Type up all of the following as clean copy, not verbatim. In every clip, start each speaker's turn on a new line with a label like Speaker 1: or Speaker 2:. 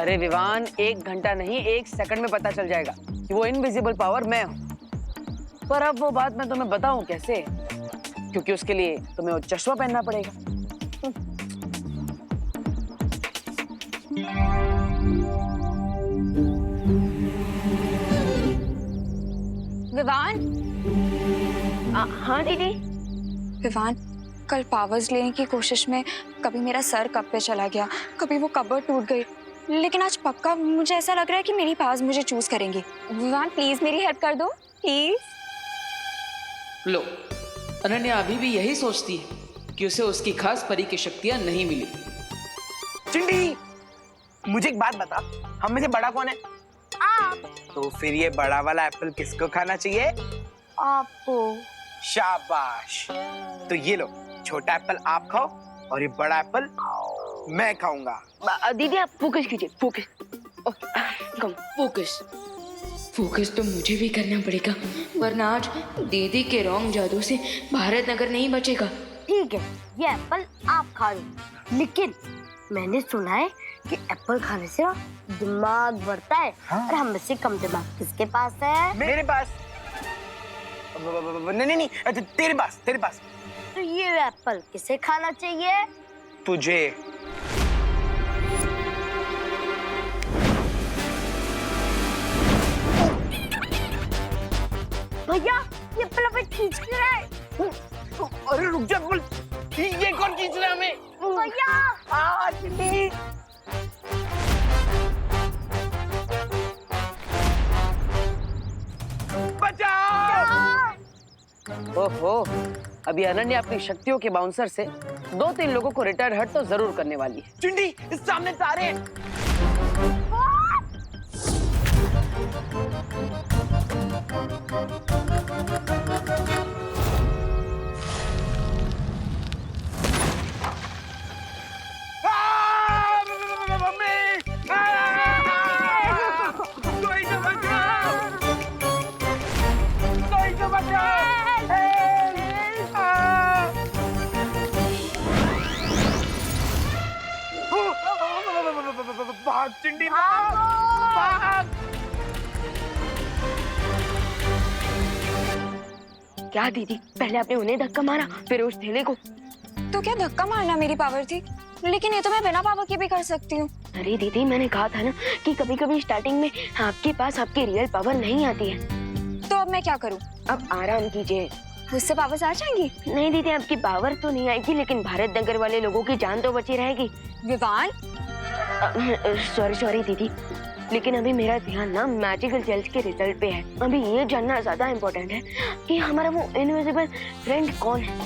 Speaker 1: अरे विवान, 1 घंटा नहीं 1 सेकंड में पता चल जाएगा कि वो इनविजिबल पावर मैं हूँ। पर अब वो बात मैं तुम्हें बताऊं कैसे, क्योंकि उसके लिए तुम्हें वो चश्मा पहनना पड़ेगा।
Speaker 2: विवान।
Speaker 3: हाँ दीदी।
Speaker 2: विवान, कल पावर्स लेने की कोशिश में कभी मेरा सर कप पे चला गया, कभी वो कबर्ड टूट गई, लेकिन आज पक्का मुझे ऐसा लग रहा है कि मेरी पावर्स मुझे चूज करेंगी। विवान प्लीज मेरी हेल्प कर दो प्लीज।
Speaker 4: लो, अनन्या अभी भी यही सोचती है कि उसे उसकी खास परी की शक्तियां नहीं मिली।
Speaker 5: चिंटी, मुझे एक बात बता, हम में से बड़ा कौन है?
Speaker 3: आप।
Speaker 5: तो फिर ये बड़ा वाला एप्पल किसको खाना चाहिए?
Speaker 3: आपको।
Speaker 5: शाबाश। तो ये लो, छोटा एप्पल आप खाओ और ये बड़ा एप्पल मैं खाऊंगा।
Speaker 3: दीदी आप फोकस कीजिए, फोकस।
Speaker 4: फोकस फोकस तो मुझे भी करना पड़ेगा, वरना आज दीदी के रॉन्ग जादू से भारत नगर नहीं बचेगा।
Speaker 3: ठीक है, ये एप्पल आप खा लो, लेकिन मैंने सुना है कि एप्पल खाने से दिमाग बढ़ता है।
Speaker 5: हाँ?
Speaker 3: और हम में से कम दिमाग किसके पास है?
Speaker 5: मेरे पास। नहीं, तेरे पास।
Speaker 3: तो ये एप्पल किसे खाना चाहिए?
Speaker 5: तुझे।
Speaker 3: भैया ये एप्पल हमें खींच क्यों रहा है?
Speaker 5: अरे रुक जा, बोल ये कौन खींच रहा है हमें?
Speaker 3: भैया
Speaker 5: चिंटी।
Speaker 1: ओहो, अभी अनन्या अपनी शक्तियों के बाउंसर से 2-3 लोगों को रिटायर हट तो जरूर करने वाली है।
Speaker 5: चिंटी, इस सामने तारे हैं। भाग चिंटी, भाग।
Speaker 3: क्या दीदी, पहले आपने उन्हें धक्का मारा फिर उस थैले को।
Speaker 2: तो क्या धक्का मारना मेरी पावर थी? लेकिन ये तो मैं बिना पावर के भी कर सकती हूँ।
Speaker 3: अरे दीदी, मैंने कहा था ना कि कभी कभी स्टार्टिंग में आपके पास आपकी रियल पावर नहीं आती है।
Speaker 2: तो अब मैं क्या करूँ?
Speaker 3: अब आराम कीजिए।
Speaker 2: उससे पावर्स आ जाएंगी?
Speaker 3: नहीं दीदी, आपकी पावर तो नहीं आएगी, लेकिन भारत नगर वाले लोगों की जान तो बची रहेगी।
Speaker 2: विवान,
Speaker 3: सॉरी दीदी, लेकिन अभी मेरा ध्यान ना मैजिकल जेल्स के रिजल्ट पे है। अभी ये जानना ज्यादा इम्पोर्टेंट है कि हमारा वो इनविजिबल फ्रेंड कौन है।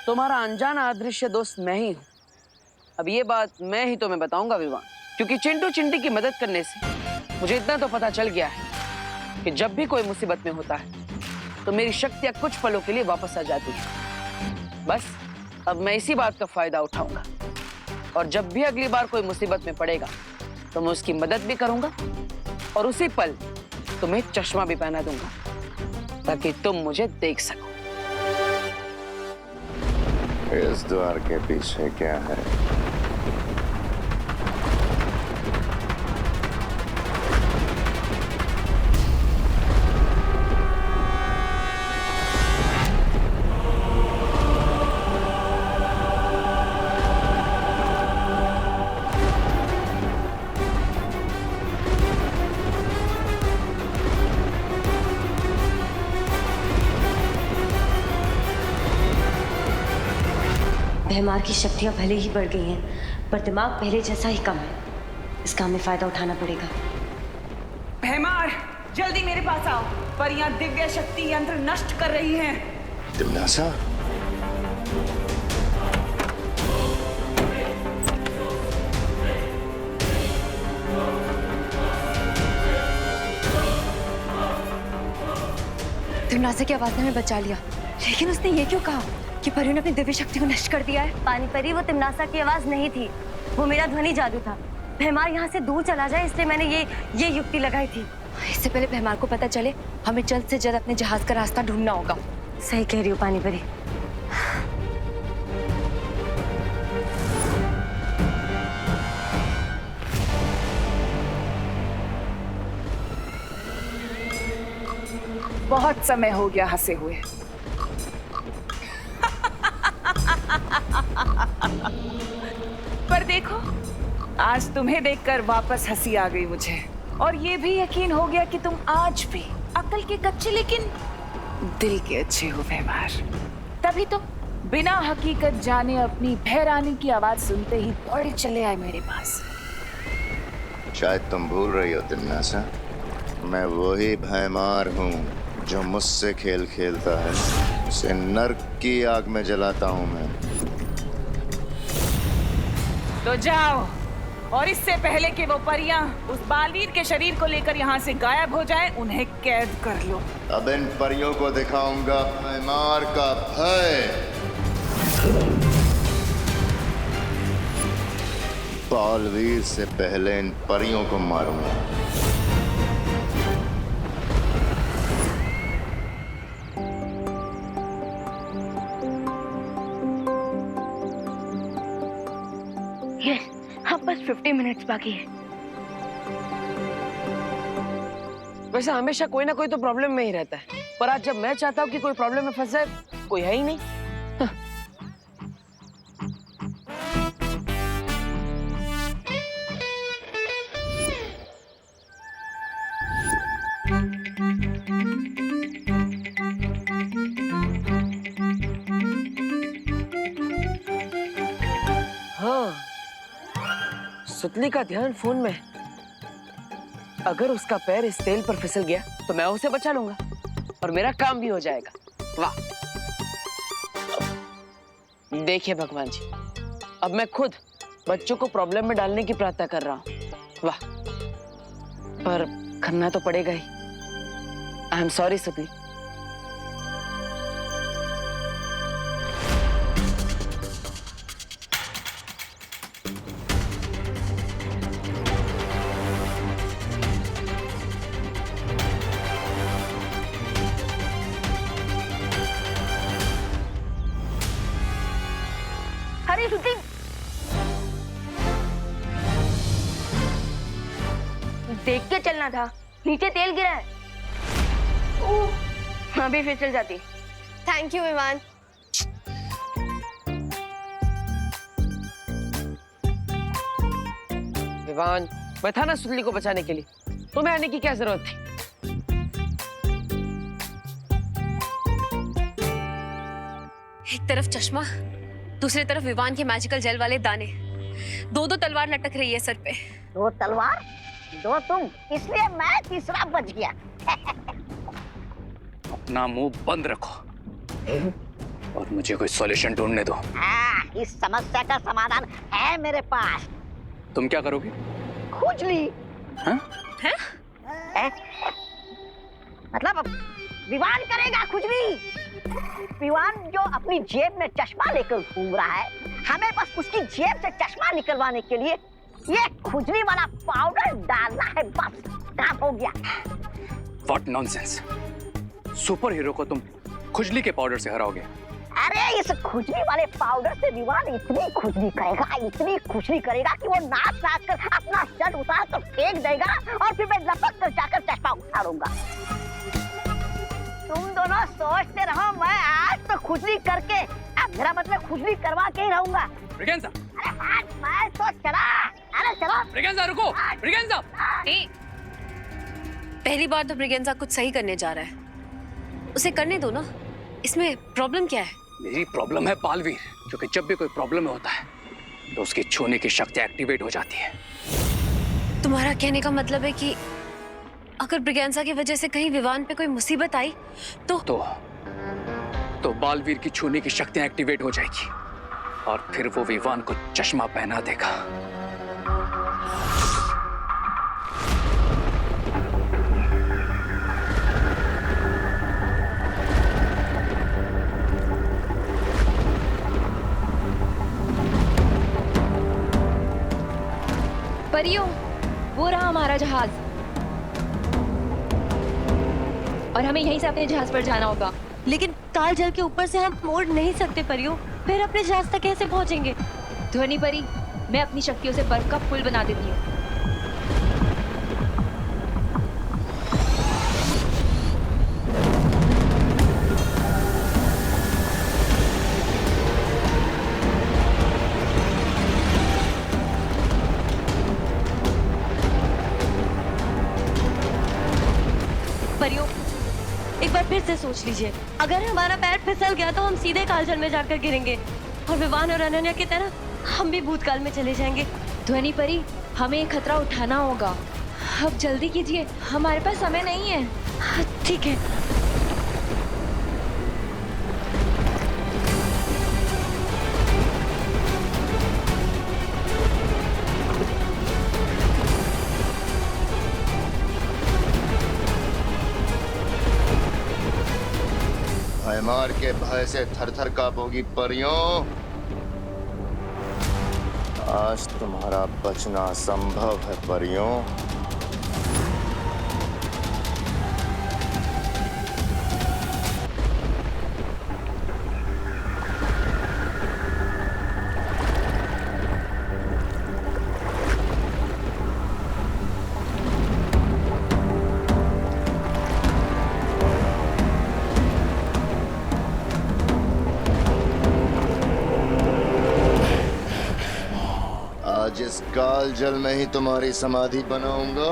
Speaker 1: तुम्हारा अनजाना अदृश्य दोस्त मैं ही हूँ। अब ये बात मैं ही तुम्हें बताऊंगा विवान, क्योंकि चिंटू चिंटी की मदद करने से मुझे इतना तो पता चल गया है कि जब भी कोई मुसीबत में होता है तो मेरी शक्तियां कुछ पलों के लिए वापस आ जाती है। बस अब मैं इसी बात का फायदा उठाऊंगा और जब भी अगली बार कोई मुसीबत में पड़ेगा तो मैं उसकी मदद भी करूंगा और उसी पल तुम्हें चश्मा भी पहना दूंगा ताकि तुम मुझे देख सको।
Speaker 6: इस द्वार के पीछे क्या है?
Speaker 7: भैमार की शक्तियां भले ही बढ़ गई हैं, पर दिमाग पहले जैसा ही कम है। इसका हमें फायदा उठाना पड़ेगा।
Speaker 8: भैमार, जल्दी मेरे पास आओ। परियां दिव्य शक्ति यंत्र नष्ट कर रही हैं।
Speaker 6: तिमनासा?
Speaker 2: तिमनासा की आवाज ने हमें बचा लिया, लेकिन उसने ये क्यों कहा कि परियों ने अपनी दिव्य शक्ति को नष्ट कर दिया है?
Speaker 7: पानी परी, वो तिमनासा की आवाज नहीं थी, वो मेरा ध्वनि जादू था। भैमार यहाँ से दूर चला जाए इसलिए मैंने ये युक्ति लगाई थी।
Speaker 2: इससे पहले भैमार को पता चले, हमें जल्द से जल्द अपने जहाज का रास्ता ढूंढना होगा।
Speaker 7: सही कह रही हो पानी परी।
Speaker 8: बहुत समय हो गया हंसे हुए। पर देखो, आज तुम्हें देखकर वापस हंसी आ गई मुझे, और ये भी यकीन हो गया कि तुम आज भी अकल के कच्चे लेकिन दिल के अच्छे हो व्यवहार। तभी तो बिना हकीकत जाने अपनी भैरानी की आवाज सुनते ही दौड़े चले आए मेरे पास।
Speaker 6: शायद तुम भूल रही हो तिन्नासा, मैं वही भैमार हूँ जो मुझसे खेल खेलता है, उसे नर्क की आग में जलाता हूँ मैं।
Speaker 8: तो जाओ, और इससे पहले कि वो परियां उस बालवीर के शरीर को लेकर यहाँ से गायब हो जाएं, उन्हें कैद कर लो।
Speaker 6: अब इन परियों को दिखाऊंगा भैमार का भय। बालवीर से पहले इन परियों को मारूंगा।
Speaker 3: यस, अब बस 50 मिनट्स बाकी है।
Speaker 1: वैसे हमेशा कोई ना कोई तो प्रॉब्लम में ही रहता है, पर आज जब मैं चाहता हूँ कि कोई प्रॉब्लम में फंस जाए, कोई है ही नहीं। हाँ, सुतली का ध्यान फोन में। अगर उसका पैर इस तेल पर फिसल गया तो मैं उसे बचा लूंगा और मेरा काम भी हो जाएगा। वाह! देखिए भगवान जी, अब मैं खुद बच्चों को प्रॉब्लम में डालने की प्रार्थना कर रहा हूँ। वाह! पर करना तो पड़ेगा ही। आई एम सॉरी सुतली।
Speaker 3: अरे सुती, देख के चलना था, नीचे तेल गिरा है। अभी फिसल जाती।
Speaker 7: Thank you Vivaan.
Speaker 1: विवान, मैं था ना सुतली को बचाने के लिए, तुम्हें आने की क्या जरूरत थी?
Speaker 9: एक तरफ चश्मा, दूसरी तरफ विवान के मैजिकल जेल वाले दाने, दो दो तलवार लटक रही है सर पे।
Speaker 10: दो तलवार, दो तुम, इसलिए मैं तीसरा बच गया।
Speaker 11: अपना मुंह बंद रखो और मुझे कोई सॉल्यूशन ढूंढने दो।
Speaker 10: इस समस्या का समाधान है मेरे पास।
Speaker 11: तुम क्या करोगे?
Speaker 10: खुजली।
Speaker 11: हाँ?
Speaker 10: हैं? मतलब विवान करेगा खुजली। विवान जो अपनी जेब में चश्मा लेकर घूम रहा है, हमें बस उसकी जेब से चश्मा निकलवाने के लिए ये खुजली वाला पाउडर डालना है, बस काम हो गया।
Speaker 11: What nonsense! सुपर हीरो को तुम खुजली के पाउडर से हराओगे?
Speaker 10: अरे इस खुजली वाले पाउडर से विवान इतनी खुजली करेगा कि वो नाच कर अपना शर्ट उतार कर फेंक देगा और फिर मैं लपक कर जाकर चश्मा उतारूंगा। तुम दोनों सोचते रहो, मैं आज तो खुजली करके, अब मेरा मतलब खुजली करवा के ही रहूंगा।
Speaker 11: ब्रिगेंजा!
Speaker 10: अरे मैं तो चला। अरे चलो।
Speaker 11: ब्रिगेंजा रुको! ब्रिगेंजा!
Speaker 9: पहली बार तो ब्रिगेंजा कुछ सही करने जा रहा है, उसे करने दो ना। इसमें प्रॉब्लम क्या है?
Speaker 11: मेरी प्रॉब्लम है बालवीर, क्योंकि जब भी कोई प्रॉब्लम होता है तो उसकी छूने की शक्ति एक्टिवेट हो जाती है।
Speaker 9: तुम्हारा कहने का मतलब है कि अगर ब्रिगेंजा की वजह से कहीं विवान पे कोई मुसीबत आई तो
Speaker 11: बालवीर की छूने की शक्तियां एक्टिवेट हो जाएगी और फिर वो विवान को चश्मा पहना देगा।
Speaker 12: परियों, वो रहा हमारा जहाज और हमें यहीं से अपने जहाज पर जाना होगा।
Speaker 7: लेकिन काल जल के ऊपर से हम मोड़ नहीं सकते परियों, फिर अपने जहाज तक कैसे पहुंचेंगे?
Speaker 12: ध्वनि परी, मैं अपनी शक्तियों से बर्फ का पुल बना देती हूँ।
Speaker 7: से सोच लीजिए, अगर हमारा पैर फिसल गया तो हम सीधे कालजल में जाकर गिरेंगे और विवान और अनन्या की तरह हम भी भूतकाल में चले जाएंगे।
Speaker 12: ध्वनि परी, हमें ये खतरा उठाना होगा। अब जल्दी कीजिए, हमारे पास समय नहीं है।
Speaker 7: ठीक है।
Speaker 6: भयमार के भय से थर-थर कांपोगी परियों, आज तुम्हारा बचना असंभव है परियों। जिस काल जल में ही तुम्हारी समाधि बनाऊंगा।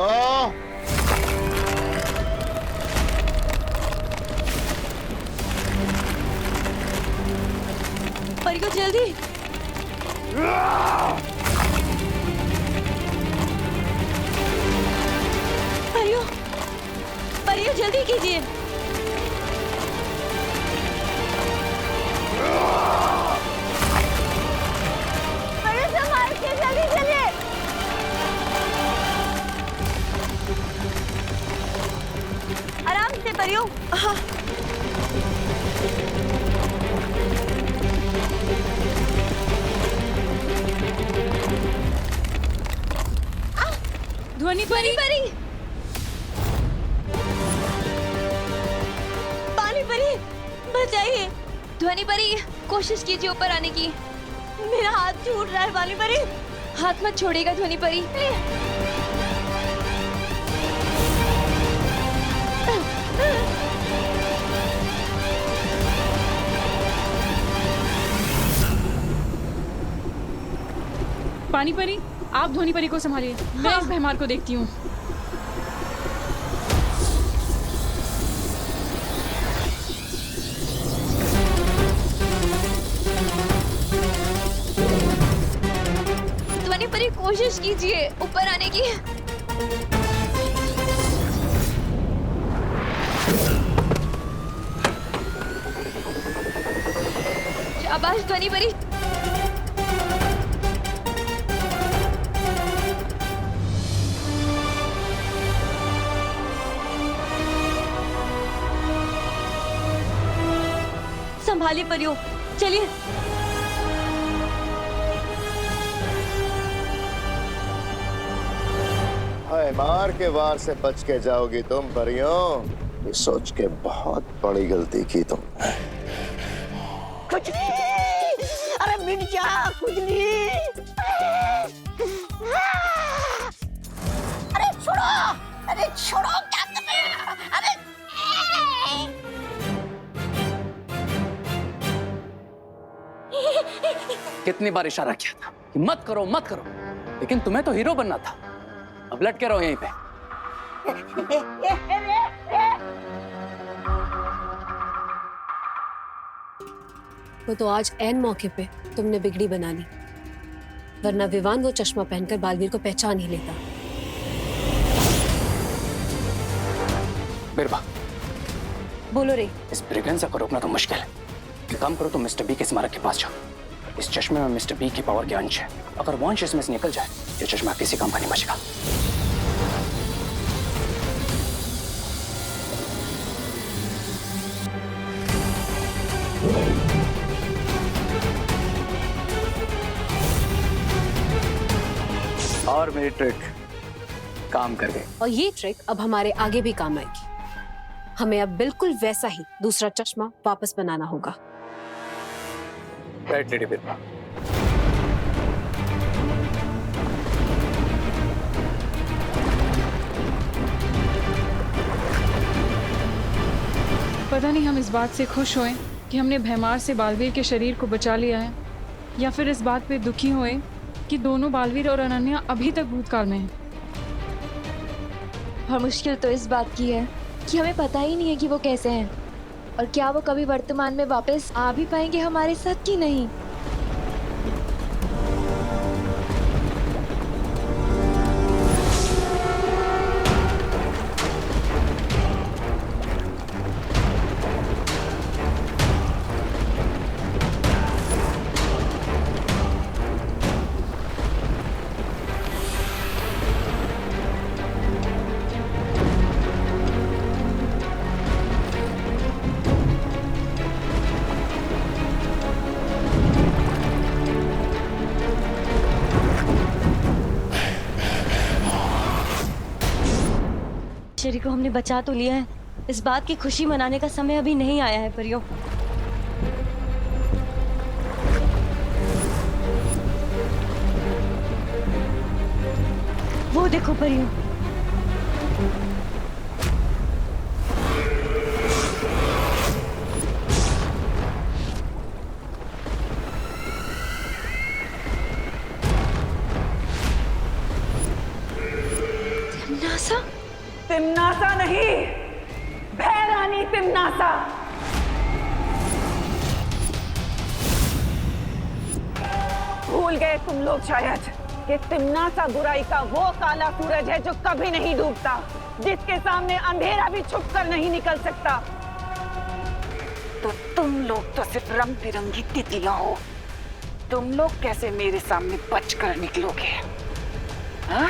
Speaker 7: परियों जल्दी। परियों, परियों जल्दी कीजिए। जल्दी चलिए। आराम से परियों। हाँ।
Speaker 12: ध्वनि परी,
Speaker 7: पानी परी, बचाइए।
Speaker 12: ध्वनि परी, कोशिश कीजिए ऊपर आने की।
Speaker 7: मेरा हाथ छूट रहा है पानी परी।
Speaker 12: हाथ मत छोड़ेगा ध्वनि परी।
Speaker 13: पानी परी, आप ध्वनि परी को संभालिए। मैं इस भयमार को देखती हूँ।
Speaker 12: ध्वनि परी, कोशिश कीजिए ऊपर आने की। शाबाश ध्वनि परी।
Speaker 7: संभालिए परियों, चलिए।
Speaker 6: भयमार के वार से बच के जाओगी तुम परियों। ये सोच के बहुत बड़ी गलती की तुमने।
Speaker 10: खुजली, अरे मिट जा खुजली। अरे छोड़ो, अरे छोड़ो, क्या कर रहे हो? अरे
Speaker 11: कितनी बार इशारा किया था कि मत करो मत करो, लेकिन तुम्हें तो हीरो बनना था। अब लटके रहो यहीं पे।
Speaker 9: वो तो आज ऐन मौके पे तुमने बिगड़ी बना ली, वरना विवान वो चश्मा पहनकर बालवीर को पहचान ही लेता।
Speaker 11: बिरबा,
Speaker 9: बोलो रे।
Speaker 11: इस ब्रिगेंसा को रोकना तो मुश्किल है। एक काम करो, तुम मिस्टर बी के स्मारक के पास जाओ। इस चश्मे में मिस्टर बी की पावर के अंश है। अगर वो अंश इसमें से निकल जाए, ये चश्मा किसी काम का नहीं बचेगा। और मेरी ट्रिक काम कर गई।
Speaker 9: और ये ट्रिक अब हमारे आगे भी काम आएगी। हमें अब बिल्कुल वैसा ही दूसरा चश्मा वापस बनाना होगा।
Speaker 11: राइट लेडी बिरबा।
Speaker 13: पता नहीं हम इस बात से खुश होएं कि हमने भयमार से बालवीर के शरीर को बचा लिया है, या फिर इस बात पे दुखी होएं कि दोनों बालवीर और अनन्या अभी तक भूतकाल में हैं।
Speaker 12: और मुश्किल तो इस बात की है कि हमें पता ही नहीं है कि वो कैसे हैं। और क्या वो कभी वर्तमान में वापस आ भी पाएंगे हमारे साथ कि नहीं?
Speaker 7: शेरी को हमने बचा तो लिया है, इस बात की खुशी मनाने का समय अभी नहीं आया है परियों। वो देखो परियों,
Speaker 8: तिम्नासा नहीं, भैरानी तिम्नासा। भूल गए तुम लोग शायद कि तिम्नासा बुराई का वो काला सूरज है जो कभी नहीं डूबता, जिसके सामने अंधेरा भी छुपकर नहीं निकल सकता। तो तुम लोग तो सिर्फ रंग बिरंगी तितलियां हो, तुम लोग कैसे मेरे सामने बचकर निकलोगे? हाँ?